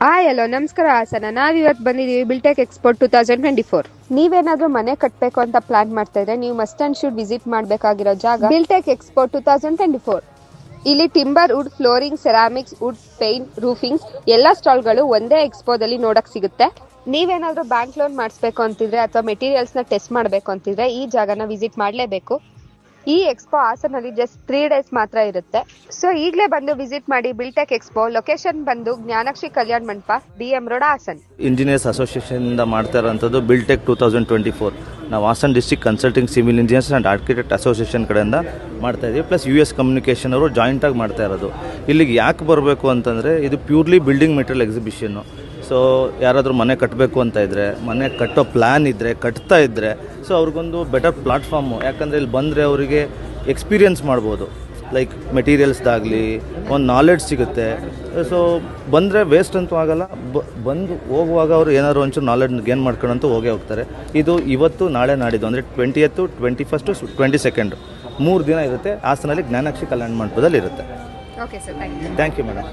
Hello ನಮಸ್ಕಾರ ಹಾಸನ. ನಾವಿವತ್ತು ಬಂದಿದ್ದೀವಿ ಬಿಲ್ಟೆಕ್ ಎಕ್ಸ್ಪೋ 2024. ನೀವೇನಾದ್ರೂ ಮನೆ ಕಟ್ಟಬೇಕು ಅಂತ ಪ್ಲಾನ್ ಮಾಡ್ತಾ ಇದ್ರೆ ನೀವು ಮಸ್ಟ್ ಅಂಡ್ ಶುಡ್ ವಿಸಿಟ್ ಮಾಡಬೇಕಾಗಿರೋ ಜಾಗ ಬಿಲ್ಟೆಕ್ ಎಕ್ಸ್ಪೋ 2024. ಇಲ್ಲಿ timber, wood, flooring, ceramics, wood, paint, roofings ಎಲ್ಲ ಸ್ಟಾಲ್ಗಳು ಒಂದೇ ಎಕ್ಸ್ಪೋದಲ್ಲಿ ನೋಡಕ್ ಸಿಗುತ್ತೆ. ನೀವೇನಾದ್ರೂ ಬ್ಯಾಂಕ್ ಲೋನ್ ಮಾಡಿಸ್ಬೇಕು ಅಂತಿದ್ರೆ ಅಥವಾ ಮೆಟೀರಿಯಲ್ಸ್ ನ ಟೆಸ್ಟ್ ಮಾಡಬೇಕು ಅಂತಿದ್ರೆ ಈ ಜಾಗನ ವಿಸಿಟ್ ಮಾಡಲೇಬೇಕು. ಈ ಎಕ್ಸ್ಪೋ ಹಾಸನಲ್ಲಿ ಜಸ್ಟ್ 3 days ಮಾತ್ರ ಇರುತ್ತೆ. ಸೊ ಈಗಲೇ ಬಂದು ವಿಸಿಟ್ ಮಾಡಿ ಬಿಲ್ಟೆಕ್ ಎಕ್ಸ್ಪೋ. ಲೊಕೇಶನ್ ಬಂದು ಜ್ಞಾನಶ್ರೀ ಕಲ್ಯಾಣ ಮಂಟಪ, DM road, Hassan. Engineers association ಇಂದ ಮಾಡ್ತಾ ಇರೋಂಥದ್ದು ಬಿಲ್ಟೆಕ್ 2024. ನಾವು Hassan district consulting civil engineers and architect association ಕಡೆಯಿಂದ ಮಾಡ್ತಾ ಇದ್ದೀವಿ. ಪ್ಲಸ್ US ಕಮ್ಯುನಿಕೇಷನ್ ಅವರು ಜಾಯಿಂಟಾಗಿ ಮಾಡ್ತಾ ಇರೋದು. ಇಲ್ಲಿಗೆ ಯಾಕೆ ಬರಬೇಕು ಅಂತಂದರೆ ಇದು ಪ್ಯೂರ್ಲಿ ಬಿಲ್ಡಿಂಗ್ ಮೆಟೀರಿಯಲ್ ಎಕ್ಸಿಬಿಷನ್ನು. ಸೊ ಯಾರಾದರೂ ಮನೆ ಕಟ್ಟಬೇಕು ಅಂತ ಇದ್ದರೆ, ಮನೆ ಕಟ್ಟೋ ಪ್ಲ್ಯಾನ್ ಇದ್ದರೆ, ಕಟ್ತಾ ಇದ್ದರೆ, ಸೊ ಅವ್ರಿಗೊಂದು ಬೆಟರ್ ಪ್ಲಾಟ್ಫಾರ್ಮು. ಯಾಕಂದರೆ ಇಲ್ಲಿ ಬಂದರೆ ಅವರಿಗೆ ಎಕ್ಸ್ಪೀರಿಯನ್ಸ್ ಮಾಡ್ಬೋದು. ಲೈಕ್ ಮೆಟೀರಿಯಲ್ಸ್ದಾಗಲಿ ಒಂದು ನಾಲೆಡ್ಜ್ ಸಿಗುತ್ತೆ. ಸೊ ಬಂದರೆ ವೇಸ್ಟ್ ಅಂತೂ ಆಗೋಲ್ಲ. ಬಂದು ಹೋಗುವಾಗ ಅವರು ಏನಾದ್ರು ಒಂಚೂರು ನಾಲೆಡ್ಜ್ ಗೇನ್ ಮಾಡ್ಕೊಂಡಂತೂ ಹೋಗೇ ಹೋಗ್ತಾರೆ. ಇದು ಇವತ್ತು ನಾಳೆ ನಾಡಿದ್ದು ಅಂದರೆ 20th, 21st, 22nd 3 ದಿನ ಇರುತ್ತೆ. ಹಾಸನಲ್ಲಿ ಜ್ಞಾನಶ್ರೀ ಕಲ್ಯಾಣ ಮಂಟಪದಲ್ಲಿ ಇರುತ್ತೆ. Okay sir, thank you madam.